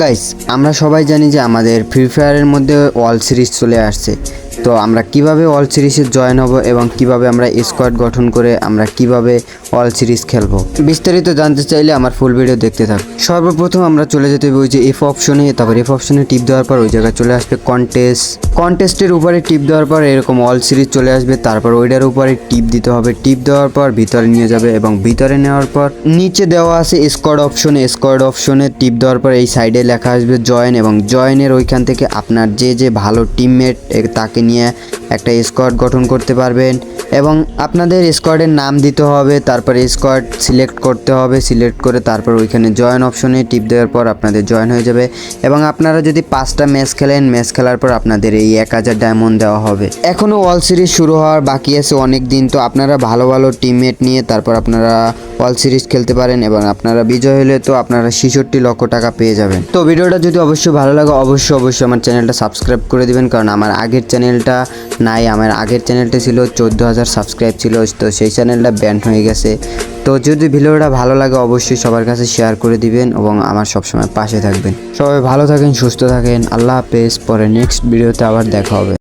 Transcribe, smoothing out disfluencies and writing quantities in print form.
Guys, আমরা সবাই জানি যে আমাদের ফ্রি ফায়ারের মধ্যে অল সিরিজ চলে আসছে। তো আমরা কিভাবে অল সিরিজে জয়েন হব এবং কিভাবে আমরা স্কোয়াড গঠন করে আমরা কিভাবে অল সিরিজ খেলবো, বিস্তারিত জানতে চাইলে আমার ফুল ভিডিও দেখতে থাক। সর্বপ্রথম আমরা চলে যেতে হবে ওই যে এফ অপশনে, তারপর এফ অপশনে টিপ দেওয়ার পর ওই জায়গায় চলে আসবে কন্টেস্টের উপরে টিপ দেওয়ার পর এরকম অল সিরিজ চলে আসবে। তারপর ওইটার উপরে টিপ দিতে হবে, টিপ দেওয়ার পর ভিতরে নিয়ে যাবে এবং ভিতরে নেওয়ার পর নিচে দেওয়া আছে স্কোয়াড অপশনে টিপ দেওয়ার পর এই সাইডে লেখা আসবে জয়েন, এবং জয়েনের ওইখান থেকে আপনার যে ভালো টিমমেট তাকে নিয়ে একটা স্কোয়াড গঠন করতে পারবেন। এবং আপনাদের স্কোয়াডের নাম দিতে হবে, তারপরে স্কোয়াড সিলেক্ট করতে হবে, সিলেক্ট করে তারপর ওইখানে জয়েন অপশনে টিপ দেওয়ার পর আপনাদের জয়েন হয়ে যাবে। এবং আপনারা যদি 5টা ম্যাচ খেলেন, ম্যাচ খেলার পর আপনাদের এই 1000 ডায়মন্ড দেওয়া হবে। এখনও অল সিরিজ শুরু হওয়ার বাকি আছে অনেক দিন, তো আপনারা ভালো ভালো টিমমেট নিয়ে তারপর আপনারা অল সিরিজ খেলতে পারেন এবং আপনারা বিজয় হলে তো আপনারা 66 লক্ষ টাকা পেয়ে যাবেন। তো ভিডিওটা যদি অবশ্যই ভালো লাগে অবশ্যই আমার চ্যানেলটা সাবস্ক্রাইব করে দিবেন, কারণ আমার আগের চ্যানেলটা নাই, আমার আগের চ্যানেলটা ছিল 14,000 সাবস্ক্রাইব ছিল, তো সেই চ্যানেলটা ব্যান হয়ে গেছে। তো যদি ভিডিওটা ভালো লাগে অবশ্যই সবার কাছে শেয়ার করে দিবেন এবং আমার সবসময় পাশে থাকবেন। সবাই ভালো থাকেন, সুস্থ থাকেন, আল্লাহ হাফেজ। পরে নেক্সট ভিডিওতে আবার দেখা হবে।